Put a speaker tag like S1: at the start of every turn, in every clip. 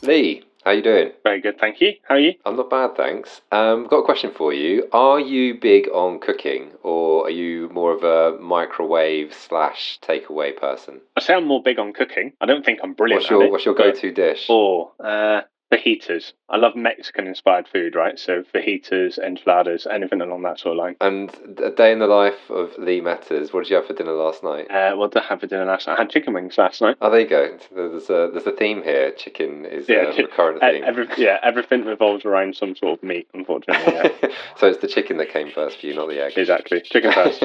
S1: Lee, how you doing?
S2: Very good, thank you. How are you?
S1: I'm not bad, thanks. Got a question for you. Are you big on cooking, or are you more of a microwave / takeaway person?
S2: I say I'm more big on cooking. I don't think I'm brilliant at it.
S1: What's your go-to dish?
S2: Fajitas. I love Mexican-inspired food, right? So fajitas, enchiladas, anything along that sort of line.
S1: And a day in the life of Lee Matters. What did you have for dinner last night?
S2: What did I have for dinner last night? I had chicken wings last night.
S1: Oh, there you go. There's a theme here. Chicken is a recurrent theme.
S2: Everything revolves around some sort of meat, unfortunately. Yeah.
S1: So it's the chicken that came first for you, not the egg.
S2: Exactly. Chicken first.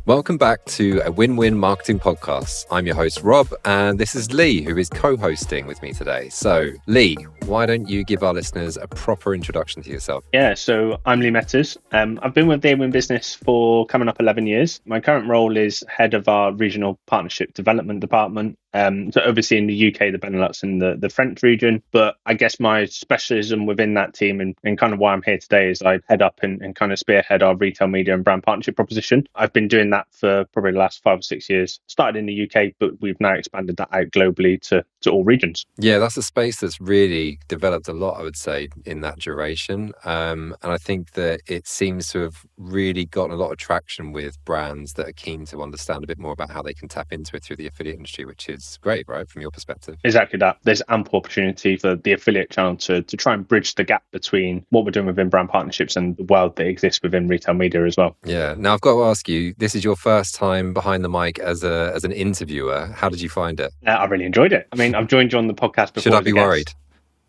S1: Welcome back to Awin-Win Marketing Podcast. I'm your host, Rob, and this is Lee, who is co-hosting with me today. So, Lee, why don't you give our listeners a proper introduction to yourself?
S2: Yeah, so I'm Lee Metters. I've been with the Awin business for coming up 11 years. My current role is head of our regional partnership development department, so overseeing the UK, the Benelux and the French region. But I guess my specialism within that team and kind of why I'm here today is I head up and kind of spearhead our retail media and brand partnership proposition. I've been doing that for probably the last 5 or 6 years. Started in the UK, but we've now expanded that out globally to all regions.
S1: Yeah, that's a space that's really developed a lot, I would say, in that duration. And I think that it seems to have really gotten a lot of traction with brands that are keen to understand a bit more about how they can tap into it through the affiliate industry, which is great, right, from your perspective?
S2: Exactly that. There's ample opportunity for the affiliate channel to try and bridge the gap between what we're doing within brand partnerships and the world that exists within retail media as well.
S1: Yeah. Now, I've got to ask you, this is your first time behind the mic as an interviewer. How did you find it?
S2: I really enjoyed it. I mean, I've joined you on the podcast before.
S1: Should I be worried?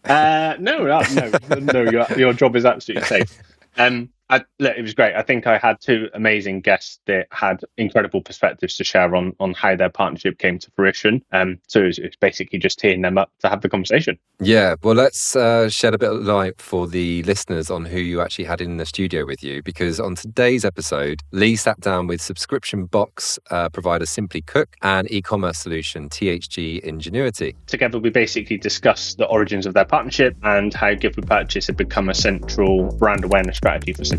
S2: No, your job is absolutely safe. It was great. I think I had 2 amazing guests that had incredible perspectives to share on how their partnership came to fruition. So it's basically just teeing them up to have the conversation. Yeah,
S1: well, let's shed a bit of light for the listeners on who you actually had in the studio with you, because on today's episode, Lee sat down with subscription box provider SimplyCook and e-commerce solution THG Ingenuity.
S2: Together, we basically discussed the origins of their partnership and how Gift with Purchase had become a central brand awareness strategy for SimplyCook.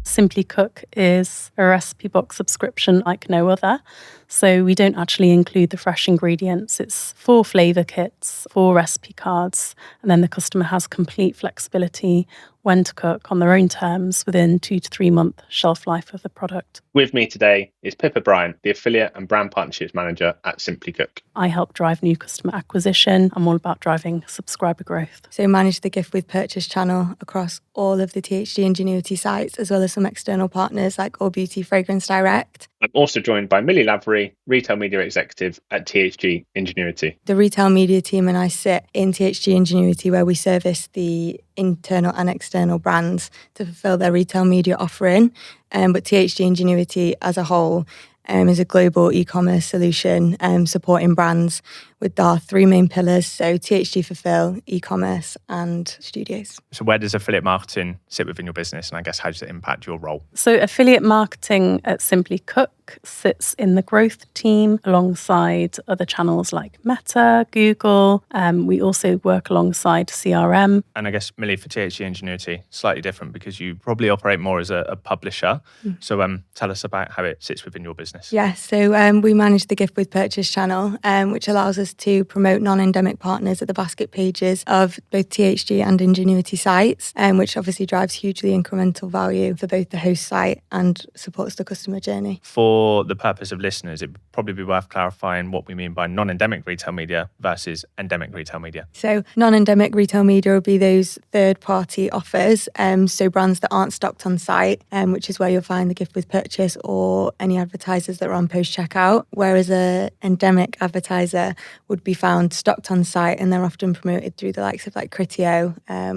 S3: SimplyCook is a recipe box subscription like no other. So we don't actually include the fresh ingredients. It's 4 flavour kits, 4 recipe cards, and then the customer has complete flexibility when to cook on their own terms within 2 to 3 month shelf life of the product.
S2: With me today is Pippa Bryant, the Affiliate and Brand Partnerships Manager at SimplyCook.
S3: I help drive new customer acquisition. I'm all about driving subscriber growth.
S4: So manage the Gift with Purchase channel across all of the THG Ingenuity sites, as well as some external partners like All Beauty Fragrance Direct.
S2: I'm also joined by Millie Lavery, Retail Media Executive at THG Ingenuity.
S4: The retail media team and I sit in THG Ingenuity, where we service the internal and external brands to fulfill their retail media offering. But THG Ingenuity as a whole is a global e-commerce solution supporting brands with our 3 main pillars, so THG Fulfill, e-commerce and studios.
S2: So where does affiliate marketing sit within your business, and I guess how does it impact your role?
S3: So affiliate marketing at SimplyCook sits in the growth team alongside other channels like Meta, Google. We also work alongside CRM.
S2: And I guess, Millie, for THG Ingenuity, slightly different because you probably operate more as a publisher. So tell us about how it sits within your business.
S4: Yeah, so we manage the Gift with Purchase channel, which allows us to promote non-endemic partners at the basket pages of both THG and Ingenuity sites, which obviously drives hugely incremental value for both the host site and supports the customer journey.
S2: For the purpose of listeners, it would probably be worth clarifying what we mean by non-endemic retail media versus endemic retail media.
S4: So non-endemic retail media will be those third-party offers, so brands that aren't stocked on site, which is where you'll find the Gift with Purchase or any advertisers that are on post-checkout, whereas a endemic advertiser would be found stocked on site, and they're often promoted through the likes of like Criteo,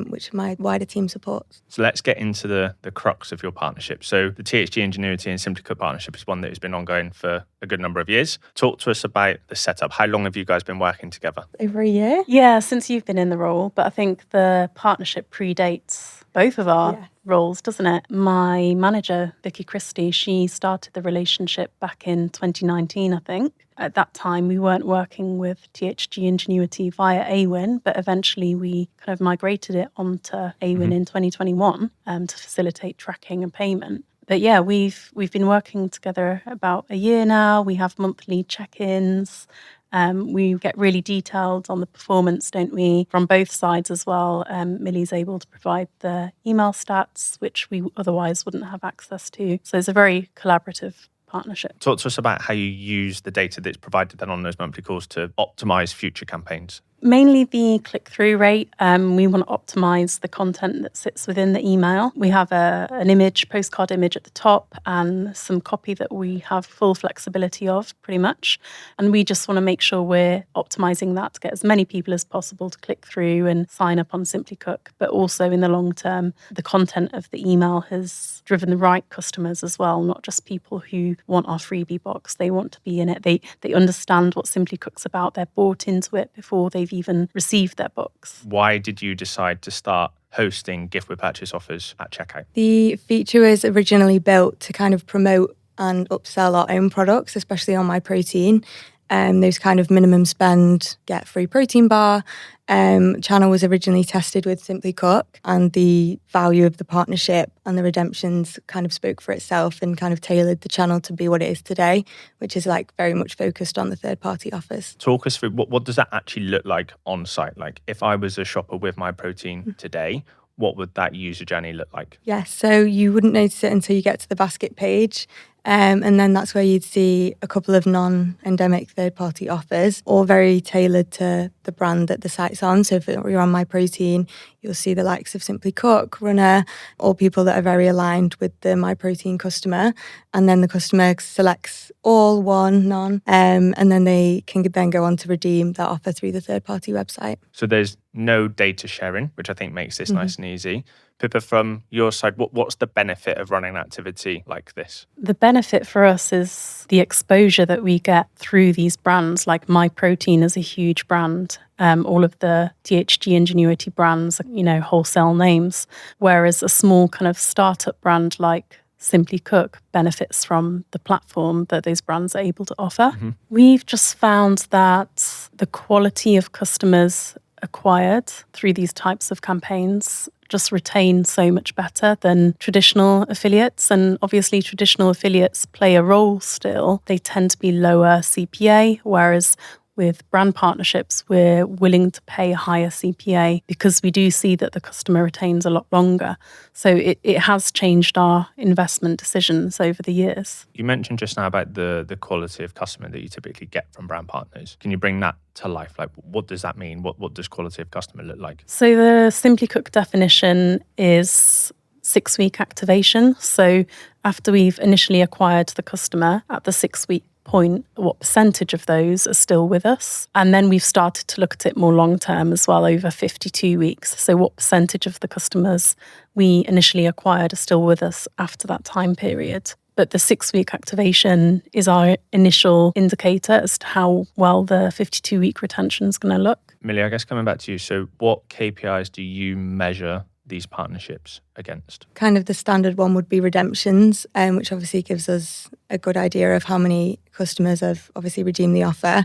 S4: which my wider team supports.
S2: So let's get into the crux of your partnership. So the THG Ingenuity and SimplyCook partnership is one that has been ongoing for a good number of years. Talk to us about the setup. How long have you guys been working together?
S4: Over a year?
S3: Yeah, since you've been in the role, but I think the partnership predates both of our
S4: Yeah.
S3: roles, doesn't it? My manager, Vicky Christie, she started the relationship back in 2019, I think. At that time, we weren't working with THG Ingenuity via Awin, but eventually we kind of migrated it onto Awin in 2021 to facilitate tracking and payment. But yeah, we've been working together about a year now. We have monthly check-ins. We get really detailed on the performance, don't we, from both sides as well. Millie's able to provide the email stats, which we otherwise wouldn't have access to. So it's a very collaborative partnership.
S5: Talk to us about how you use the data that's provided then on those monthly calls to optimize future campaigns.
S3: Mainly the click-through rate. We want to optimize the content that sits within the email. We have an image, postcard image at the top, and some copy that we have full flexibility of, pretty much. And we just want to make sure we're optimizing that to get as many people as possible to click through and sign up on SimplyCook. But also in the long term, the content of the email has driven the right customers as well, not just people who want our freebie box. They want to be in it. They understand what SimplyCook's about. They're bought into it before they've even received their box.
S5: Why did you decide to start hosting gift with purchase offers at checkout?
S4: The feature was originally built to kind of promote and upsell our own products, especially on My Protein. Those kind of minimum spend, get free protein bar. Channel was originally tested with SimplyCook, and the value of the partnership and the redemptions kind of spoke for itself and kind of tailored the channel to be what it is today, which is like very much focused on the third-party offers.
S5: Talk us through what does that actually look like on site? Like if I was a shopper with My Protein today, what would that user journey look like?
S4: Yeah, so you wouldn't notice it until you get to the basket page. And then that's where you'd see a couple of non-endemic third-party offers, all very tailored to the brand that the site's on. So if you're on My Protein, you'll see the likes of SimplyCook, Runner, all people that are very aligned with the My Protein customer. And then the customer selects all, one, none, and then they can then go on to redeem that offer through the third-party website.
S5: So there's no data sharing, which I think makes this nice and easy. Pippa, from your side, what's the benefit of running an activity like this?
S3: The benefit for us is the exposure that we get through these brands. Like My Protein is a huge brand. All of the THG Ingenuity brands, wholesale names. Whereas a small kind of startup brand like SimplyCook benefits from the platform that those brands are able to offer. We've just found that the quality of customers acquired through these types of campaigns just retain so much better than traditional affiliates. And obviously traditional affiliates play a role still. They tend to be lower CPA, whereas with brand partnerships, we're willing to pay a higher CPA because we do see that the customer retains a lot longer. So it has changed our investment decisions over the years.
S5: You mentioned just now about the quality of customer that you typically get from brand partners. Can you bring that to life? Like, what does that mean? What does quality of customer look like?
S3: So the SimplyCook definition is 6-week activation. So after we've initially acquired the customer at the 6-week point, what percentage of those are still with us? And then we've started to look at it more long term as well, over 52 weeks. So what percentage of the customers we initially acquired are still with us after that time period? But the 6-week activation is our initial indicator as to how well the 52-week retention is going to look.
S5: Millie, I guess coming back to you, so what KPIs do you measure these partnerships against?
S4: Kind of the standard one would be redemptions, which obviously gives us a good idea of how many customers have obviously redeemed the offer.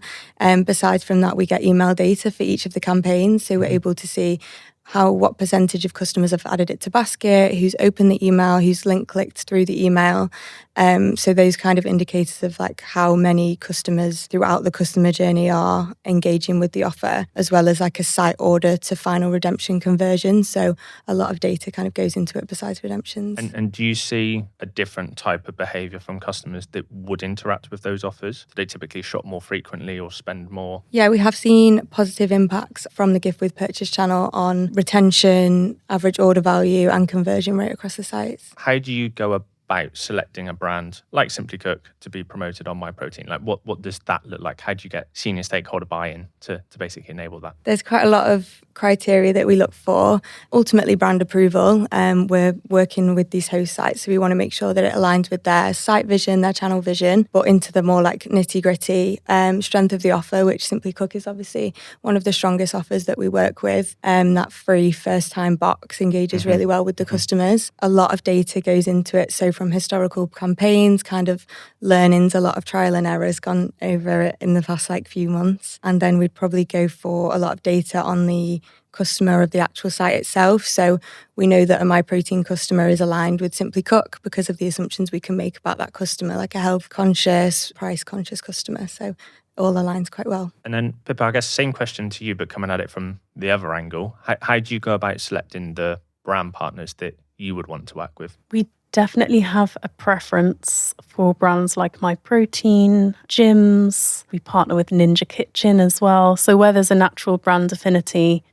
S4: Besides from that, we get email data for each of the campaigns. So we're able to see what percentage of customers have added it to basket, who's opened the email, who's link clicked through the email. So those kind of indicators of like how many customers throughout the customer journey are engaging with the offer, as well as like a site order to final redemption conversion. So a lot of data kind of goes into it besides redemptions.
S5: And do you see a different type of behaviour from customers that would interact with those offers? Do they typically shop more frequently or spend more?
S4: Yeah, we have seen positive impacts from the gift with purchase channel on retention, average order value and conversion rate across the sites.
S5: How do you go about about selecting a brand like SimplyCook to be promoted on MyProtein? Like what does that look like? How do you get senior stakeholder buy-in to basically enable that?
S4: There's quite a lot of criteria that we look for. Ultimately, brand approval. We're working with these host sites, so we want to make sure that it aligns with their site vision, their channel vision, but into the more like nitty-gritty strength of the offer, which SimplyCook is obviously one of the strongest offers that we work with. That free first-time box engages really well with the customers. A lot of data goes into it, so from historical campaigns, kind of learnings, a lot of trial and errors gone over it in the past like few months. And then we'd probably go for a lot of data on the customer of the actual site itself. So we know that a MyProtein customer is aligned with SimplyCook because of the assumptions we can make about that customer, like a health conscious, price conscious customer. So all aligns quite well.
S5: And then Pippa, I guess same question to you, but coming at it from the other angle. How do you go about selecting the brand partners that you would want to work with?
S3: We definitely have a preference for brands like MyProtein, gyms. We partner with Ninja Kitchen as well. So where there's a natural brand affinity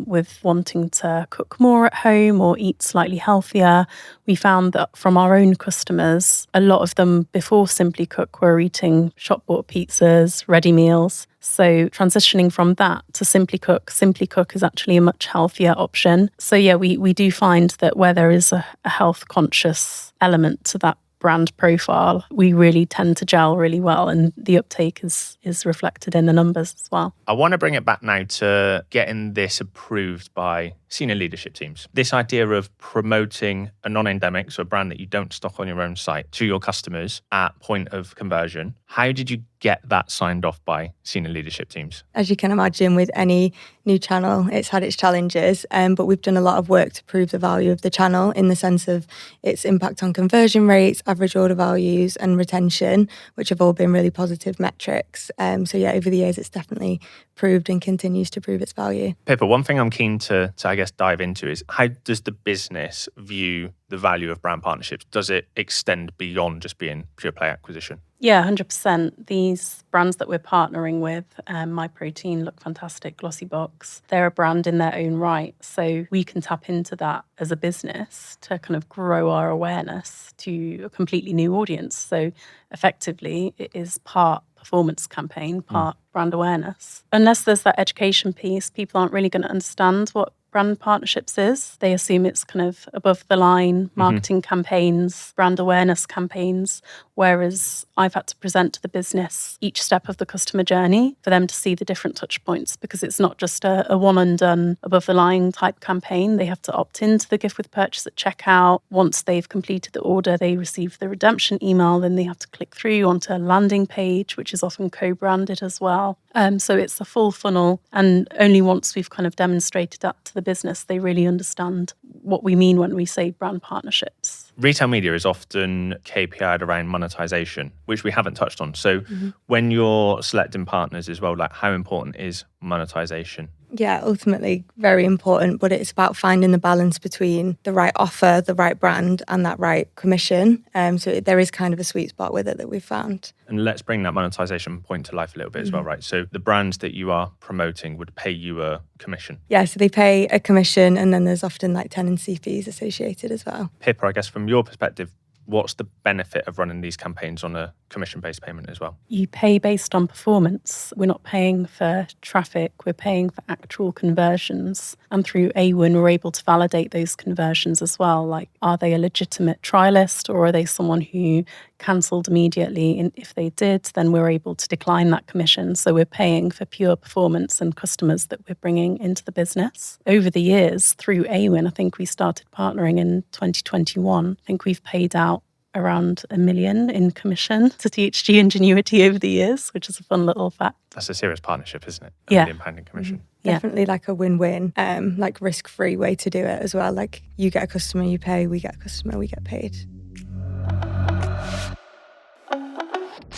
S3: with wanting to cook more at home or eat slightly healthier, we found that from our own customers, a lot of them before SimplyCook were eating shop-bought pizzas, ready meals. So transitioning from that to SimplyCook is actually a much healthier option. So yeah, we do find that where there is a health conscious element to that brand profile, we really tend to gel really well, and the uptake is reflected in the numbers as well.
S5: I want to bring it back now to getting this approved by senior leadership teams. This idea of promoting a non-endemic, so a brand that you don't stock on your own site, to your customers at point of conversion. How did you get that signed off by senior leadership teams?
S4: As you can imagine, with any new channel, it's had its challenges, but we've done a lot of work to prove the value of the channel in the sense of its impact on conversion rates, average order values and retention, which have all been really positive metrics. So yeah, over the years, it's definitely proved and continues to prove its value.
S5: Pippa, one thing I'm keen to I guess dive into is how does the business view the value of brand partnerships? Does it extend beyond just being pure play acquisition?
S3: Yeah, 100%. These brands that we're partnering with, MyProtein, look fantastic, Glossy Box, they're a brand in their own right. So we can tap into that as a business to kind of grow our awareness to a completely new audience. So effectively, it is part performance campaign, part brand awareness. Unless there's that education piece, people aren't really going to understand what brand partnerships is. They assume it's kind of above the line marketing campaigns, brand awareness campaigns, whereas I've had to present to the business each step of the customer journey for them to see the different touch points, because it's not just a one and done above the line type campaign. They have to opt into the gift with purchase at checkout. Once they've completed the order, they receive the redemption email, then they have to click through onto a landing page, which is often co-branded as well. So it's a full funnel, and only once we've kind of demonstrated that to the business, they really understand what we mean when we say brand partnerships.
S5: Retail media is often KPI'd around monetization, which we haven't touched on. So when you're selecting partners as well, like how important is monetization?
S4: Yeah, ultimately very important, but it's about finding the balance between the right offer, the right brand and that right commission. So there is kind of a sweet spot with it that we've found.
S5: And let's bring that monetization point to life a little bit as well, right? So the brands that you are promoting would pay you a commission.
S4: Yeah, so they pay a commission and then there's often like tenancy fees associated as well.
S5: Pippa, I guess from your perspective, what's the benefit of running these campaigns on a commission-based payment as well?
S3: You pay based on performance. We're not paying for traffic, we're paying for actual conversions. And through Awin, we're able to validate those conversions as well. Like, are they a legitimate trialist or are they someone who cancelled immediately? And if they did, then we're able to decline that commission. So we're paying for pure performance and customers that we're bringing into the business. Over the years, through Awin, I think we started partnering in 2021. I think we've paid out around $1 million in commission to THG Ingenuity over the years, which is a fun little fact.
S5: That's a serious partnership, isn't it?
S3: Yeah.
S5: £1 million in commission.
S4: Definitely like a win-win, like risk-free way to do it as well. Like you get a customer, you pay, we get a customer, we get paid.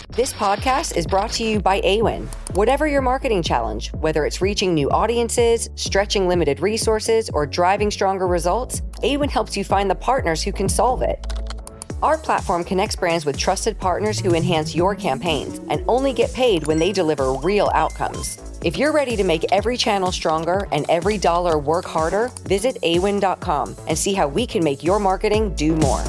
S6: This podcast is brought to you by Awin. Whatever your marketing challenge, whether it's reaching new audiences, stretching limited resources, or driving stronger results, Awin helps you find the partners who can solve it. Our platform connects brands with trusted partners who enhance your campaigns and only get paid when they deliver real outcomes. If you're ready to make every channel stronger and every dollar work harder, visit awin.com and see how we can make your marketing do more.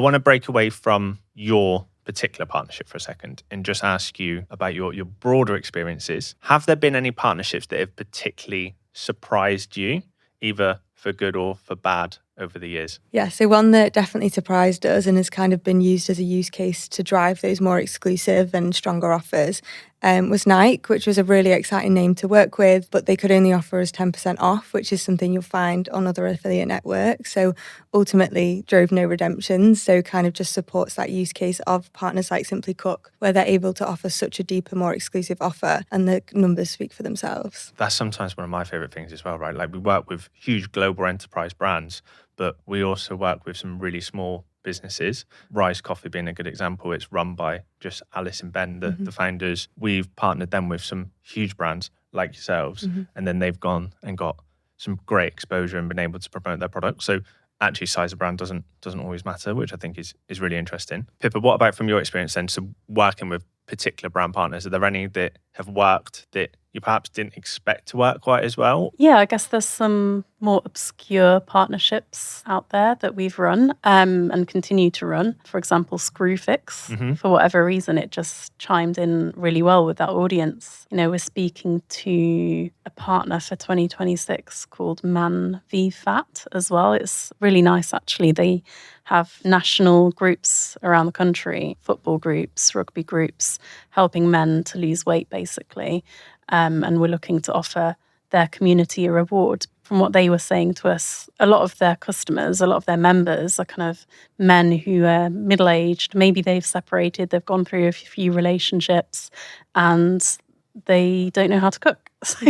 S5: want to break away from your particular partnership for a second and just ask you about your broader experiences. Have there been any partnerships that have particularly surprised you, either for good or for bad, over the years?
S4: Yeah, so one that definitely surprised us and has kind of been used as a use case to drive those more exclusive and stronger offers was Nike, which was a really exciting name to work with, but they could only offer us 10% off, which is something you'll find on other affiliate networks. So ultimately drove no redemptions. So kind of just supports that use case of partners like SimplyCook, where they're able to offer such a deeper, more exclusive offer, and the numbers speak for themselves.
S5: That's sometimes one of my favorite things as well, right? Like we work with huge global enterprise brands, but we also work with some really small businesses. Rise Coffee being a good example. It's run by just Alice and Ben, the founders. We've partnered them with some huge brands like yourselves, and then they've gone and got some great exposure and been able to promote their products. So actually size of brand doesn't always matter, which I think is really interesting. Pippa, what about from your experience then? So working with particular brand partners, are there any that have worked that you perhaps didn't expect to work quite as well?
S3: Yeah, I guess there's some more obscure partnerships out there that we've run and continue to run. For example, Screwfix. For whatever reason, it just chimed in really well with that audience. You know, we're speaking to a partner for 2026 called Man v Fat as well. It's really nice, actually. They have national groups around the country, football groups, rugby groups, helping men to lose weight, basically. And we're looking to offer their community a reward. From what they were saying to us, a lot of their customers, a lot of their members are kind of men who are middle-aged. Maybe they've separated, they've gone through a few relationships, and they don't know how to cook. So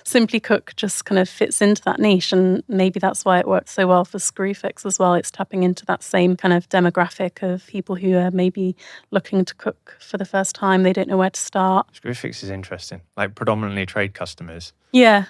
S3: SimplyCook just kind of fits into that niche, and maybe that's why it works so well for Screwfix as well. It's tapping into that same kind of demographic of people who are maybe looking to cook for the first time. They don't know where to start.
S5: Screwfix is interesting, like predominantly trade customers.
S3: Yeah,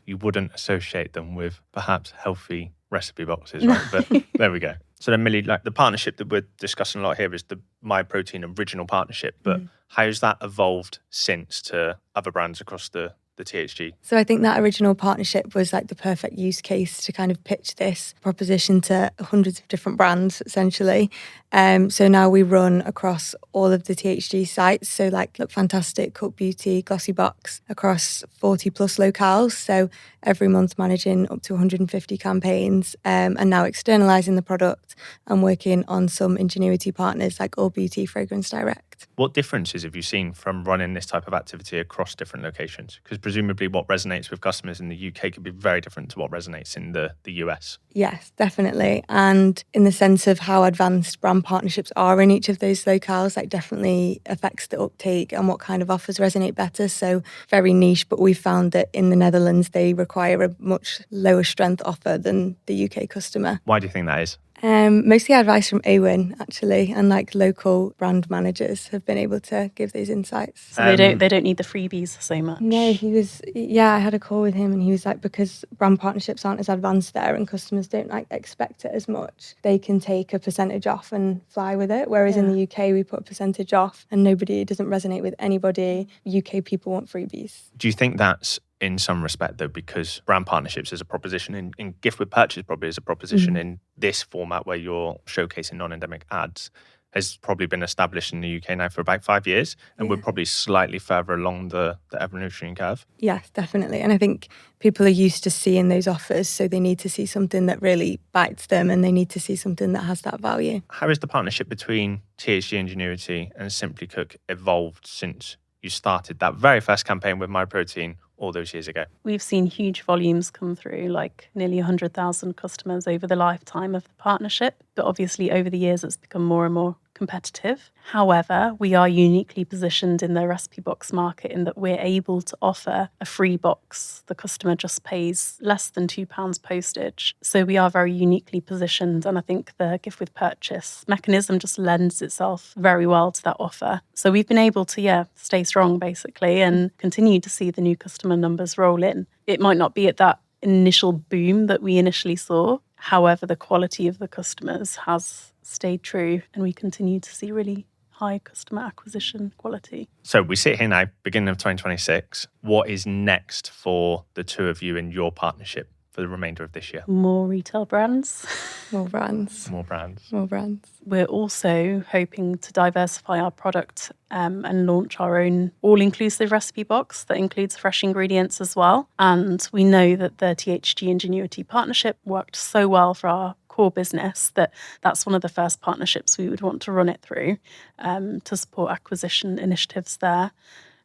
S5: You wouldn't associate them with perhaps healthy recipe boxes, right? But there we go. So then, Millie, like the partnership that we're discussing a lot here is the My Protein original partnership, but how's that evolved since to other brands across the THG?
S4: So I think that original partnership was like the perfect use case to kind of pitch this proposition to hundreds of different brands, essentially. So now we run across all of the THG sites. So like Look Fantastic, Cook Beauty, Glossy Box, across 40 plus locales. So every month managing up to 150 campaigns, and now externalizing the product and working on some Ingenuity partners like All Beauty, Fragrance Direct.
S5: What differences have you seen from running this type of activity across different locations? Because presumably what resonates with customers in the UK could be very different to what resonates in the US.
S4: Yes, definitely. And in the sense of how advanced brand partnerships are in each of those locales, that definitely affects the uptake and what kind of offers resonate better. So very niche, but we've found that in the Netherlands, they require a much lower strength offer than the UK customer.
S5: Why do you think that is?
S4: Mostly advice from Awin, actually, and like local brand managers have been able to give those insights.
S3: So they don't need the freebies so much.
S4: No, I had a call with him and he was like, because brand partnerships aren't as advanced there and customers don't like expect it as much, they can take a percentage off and fly with it. Whereas in the UK, we put a percentage off and it doesn't resonate with anybody. UK people want freebies.
S5: Do you think that's in some respect, though, because brand partnerships as a proposition in gift with purchase probably as a proposition in this format where you're showcasing non-endemic ads has probably been established in the UK now for about 5 years, and we're probably slightly further along the evolutionary curve.
S4: Yes, definitely. And I think people are used to seeing those offers, so they need to see something that really bites them and they need to see something that has that value.
S5: How has the partnership between THG Ingenuity and SimplyCook evolved since you started that very first campaign with My Protein all those years ago?
S3: We've seen huge volumes come through, like nearly 100,000 customers over the lifetime of the partnership. But obviously over the years, it's become more and more competitive. However, we are uniquely positioned in the recipe box market in that we're able to offer a free box. The customer just pays less than £2 postage. So we are very uniquely positioned. And I think the gift with purchase mechanism just lends itself very well to that offer. So we've been able to, stay strong basically and continue to see the new customer numbers roll in. It might not be at that initial boom that we initially saw. However, the quality of the customers has stayed true and we continue to see really high customer acquisition quality.
S5: So we sit here now, beginning of 2026. What is next for the two of you in your partnership? for the remainder of this year?
S3: More retail brands.
S4: More brands.
S5: More brands.
S4: More brands.
S3: We're also hoping to diversify our product and launch our own all-inclusive recipe box that includes fresh ingredients as well. And we know that the THG Ingenuity partnership worked so well for our core business that's one of the first partnerships we would want to run it through to support acquisition initiatives there.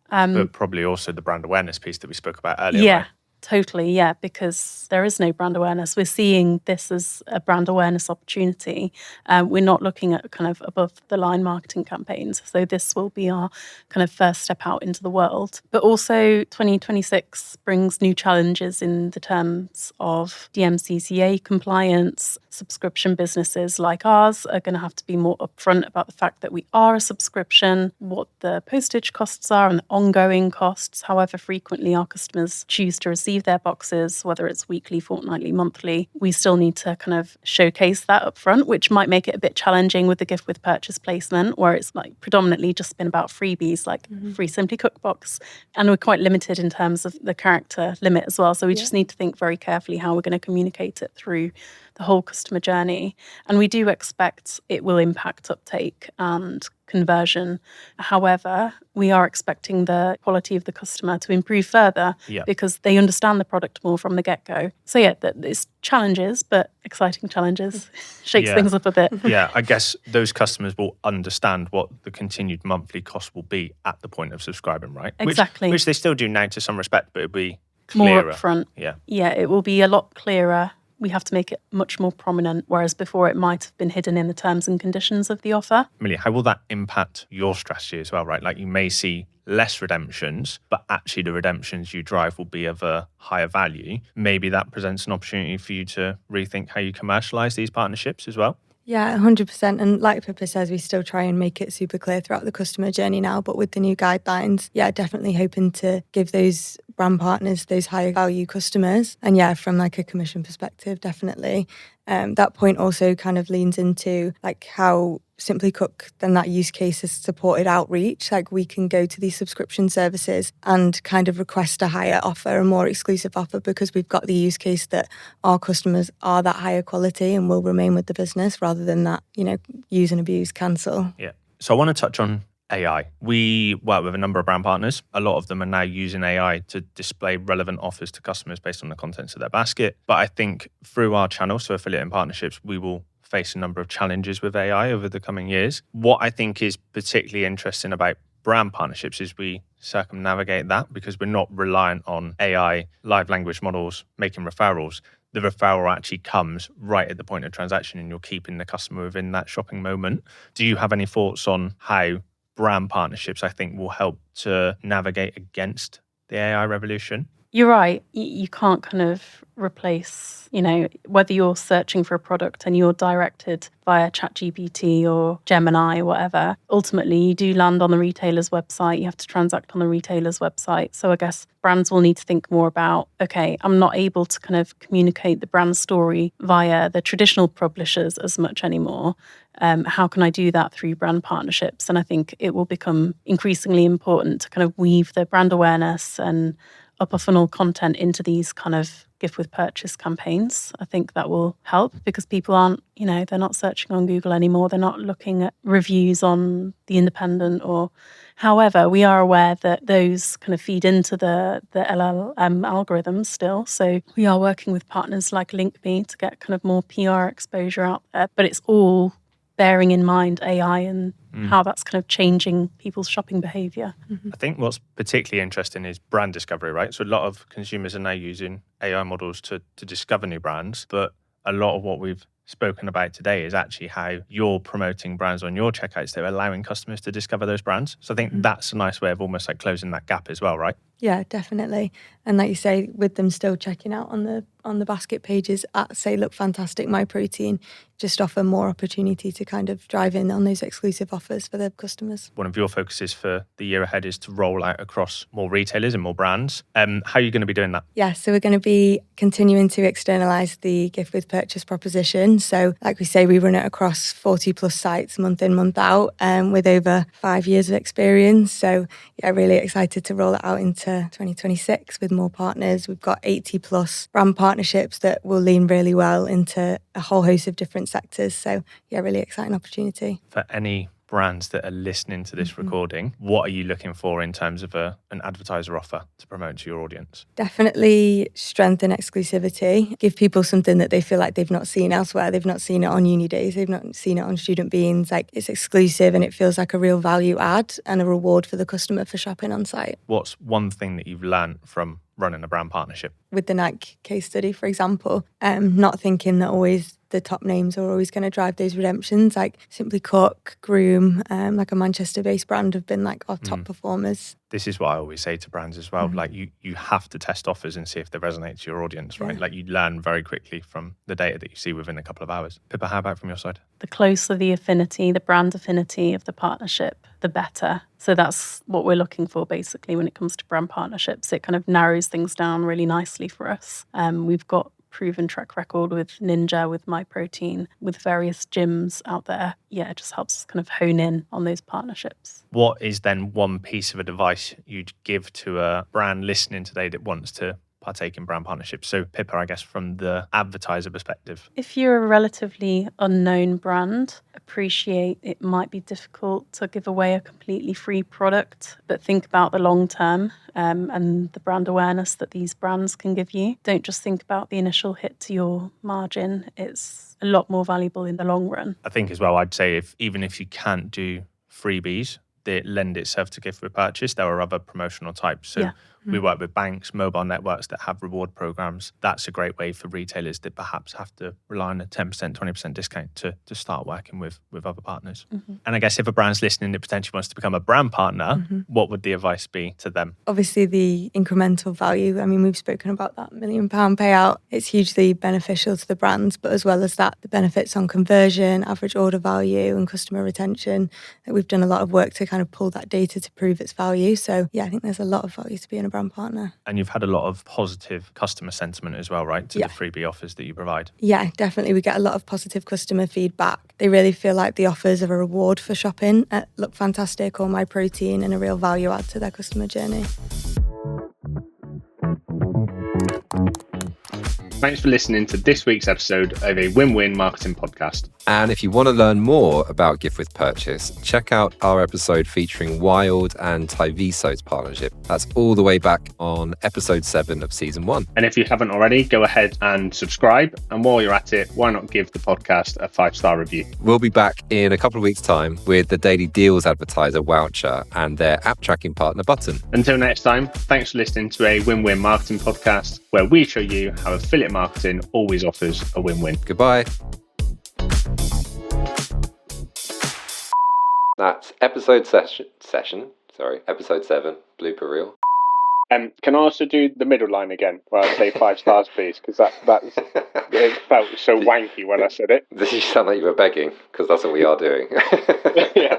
S5: But probably also the brand awareness piece that we spoke about earlier.
S3: Yeah.
S5: Right?
S3: Totally, yeah, because there is no brand awareness. We're seeing this as a brand awareness opportunity. We're not looking at kind of above the line marketing campaigns. So this will be our kind of first step out into the world. But also 2026 brings new challenges in the terms of DMCCA compliance. Subscription businesses like ours are going to have to be more upfront about the fact that we are a subscription, what the postage costs are and the ongoing costs, however frequently our customers choose to receive their boxes, whether it's weekly, fortnightly, monthly. We still need to kind of showcase that up front, which might make it a bit challenging with the gift with purchase placement, where it's like predominantly just been about freebies, like free SimplyCook box. And we're quite limited in terms of the character limit as well. So we just need to think very carefully how we're going to communicate it through the whole customer journey. And we do expect it will impact uptake and conversion. However, we are expecting the quality of the customer to improve further because they understand the product more from the get-go. So yeah, there's challenges, but exciting challenges. Shakes things up a bit.
S5: Yeah, I guess those customers will understand what the continued monthly cost will be at the point of subscribing, right?
S3: Exactly.
S5: Which they still do now to some respect, but it'll be clearer.
S3: More upfront.
S5: Yeah,
S3: it will be a lot clearer. We have to make it much more prominent, whereas before it might have been hidden in the terms and conditions of the offer.
S5: Millie, how will that impact your strategy as well, right? Like you may see less redemptions, but actually the redemptions you drive will be of a higher value. Maybe that presents an opportunity for you to rethink how you commercialize these partnerships as well.
S4: Yeah, 100%. And like Pippa says, we still try and make it super clear throughout the customer journey now. But with the new guidelines, definitely hoping to give those brand partners those higher value customers. And from like a commission perspective, definitely. That point also kind of leans into like how SimplyCook, then that use case has supported outreach. Like we can go to these subscription services and kind of request a higher offer, a more exclusive offer, because we've got the use case that our customers are that higher quality and will remain with the business rather than that, use and abuse, cancel.
S5: Yeah. So I want to touch on AI. We work with a number of brand partners. A lot of them are now using AI to display relevant offers to customers based on the contents of their basket. But I think through our channel, so affiliate and partnerships, we will face a number of challenges with AI over the coming years. What I think is particularly interesting about brand partnerships is we circumnavigate that because we're not reliant on AI, live language models, making referrals. The referral actually comes right at the point of transaction and you're keeping the customer within that shopping moment. Do you have any thoughts on how brand partnerships, I think, will help to navigate against the AI revolution?
S3: You're right. You can't kind of replace, whether you're searching for a product and you're directed via ChatGPT or Gemini or whatever, ultimately you do land on the retailer's website. You have to transact on the retailer's website. So I guess brands will need to think more about, okay, I'm not able to kind of communicate the brand story via the traditional publishers as much anymore. How can I do that through brand partnerships? And I think it will become increasingly important to kind of weave the brand awareness and upper funnel content into these kind of gift with purchase campaigns. I think that will help because people aren't, they're not searching on Google anymore. They're not looking at reviews on The Independent or however. We are aware that those kind of feed into the LLM algorithms still. So we are working with partners like LinkMe to get kind of more PR exposure out there. But it's all bearing in mind AI and how that's kind of changing people's shopping behaviour.
S5: I think what's particularly interesting is brand discovery, right? So a lot of consumers are now using AI models to discover new brands, but a lot of what we've spoken about today is actually how you're promoting brands on your checkouts that are allowing customers to discover those brands. So I think that's a nice way of almost like closing that gap as well, right?
S4: Yeah, definitely. And like you say, with them still checking out on the basket pages at say Look Fantastic, My Protein, just offer more opportunity to kind of drive in on those exclusive offers for their customers.
S5: One of your focuses for the year ahead is to roll out across more retailers and more brands. How are you going to be doing that?
S4: Yeah, so we're going to be continuing to externalise the gift with purchase proposition. So like we say, we run it across 40 plus sites month in, month out with over 5 years of experience. So yeah, really excited to roll it out into into 2026 with more partners. We've got 80 plus brand partnerships that will lean really well into a whole host of different sectors. So yeah, really exciting opportunity.
S5: For any brands that are listening to this recording, what are you looking for in terms of an advertiser offer to promote to your audience?
S4: Definitely strengthen exclusivity. Give people something that they feel like they've not seen elsewhere. They've not seen it on uni days. They've not seen it on student beans. Like, it's exclusive and it feels like a real value add and a reward for the customer for shopping on site.
S5: What's one thing that you've learned from running a brand partnership?
S4: With the Nike case study, for example, not thinking that always the top names are always going to drive those redemptions. Like SimplyCook, Groom, like a Manchester-based brand have been like our top performers.
S5: This is what I always say to brands as well. Like you have to test offers and see if they resonate to your audience, right? Like you learn very quickly from the data that you see within a couple of hours. Pippa, how about from your side?
S3: The closer the affinity, the brand affinity of the partnership, the better. So that's what we're looking for basically when it comes to brand partnerships. It kind of narrows things down really nicely for us. We've got proven track record with Ninja, with MyProtein, with various gyms out there. Yeah, it just helps us kind of hone in on those partnerships.
S5: What is then one piece of advice you'd give to a brand listening today that wants to partake in brand partnerships? So Pippa, I guess from the advertiser perspective.
S3: If you're a relatively unknown brand, appreciate it might be difficult to give away a completely free product, but think about the long term and the brand awareness that these brands can give you. Don't just think about the initial hit to your margin. It's a lot more valuable in the long run.
S5: I think as well, I'd say even if you can't do freebies, they lend itself to gift with purchase. There are other promotional types. So we work with banks, mobile networks that have reward programs. That's a great way for retailers that perhaps have to rely on a 10%, 20% discount to start working with other partners. And I guess if a brand's listening that potentially wants to become a brand partner, what would the advice be to them?
S4: Obviously, the incremental value. I mean, we've spoken about that £1 million payout. It's hugely beneficial to the brands, but as well as that, the benefits on conversion, average order value and customer retention. We've done a lot of work to kind of pull that data to prove its value. So yeah, I think there's a lot of value to being a brand partner.
S5: And you've had a lot of positive customer sentiment as well, right, to the freebie offers that you provide?
S4: Yeah, definitely. We get a lot of positive customer feedback. They really feel like the offers are a reward for shopping at Look Fantastic or MyProtein and a real value add to their customer journey.
S2: Thanks for listening to this week's episode of Awin-Win Marketing Podcast.
S1: And if you want to learn more about gift with purchase, check out our episode featuring Wild and Tyviso's partnership. That's all the way back on episode 7 of season 1.
S2: And if you haven't already, go ahead and subscribe. And while you're at it, why not give the podcast a 5-star review?
S1: We'll be back in a couple of weeks' time with the Daily Deals advertiser Voucher and their app tracking partner Button.
S2: Until next time, thanks for listening to Awin-Win Marketing Podcast, where we show you how affiliate marketing always offers a win-win.
S1: Goodbye. That's episode 7, blooper reel.
S2: Can I also do the middle line again, where I say 5 stars, please? Because that's it felt so wanky when I said it.
S1: This sound like you were begging, because that's what we are doing.
S2: Yeah.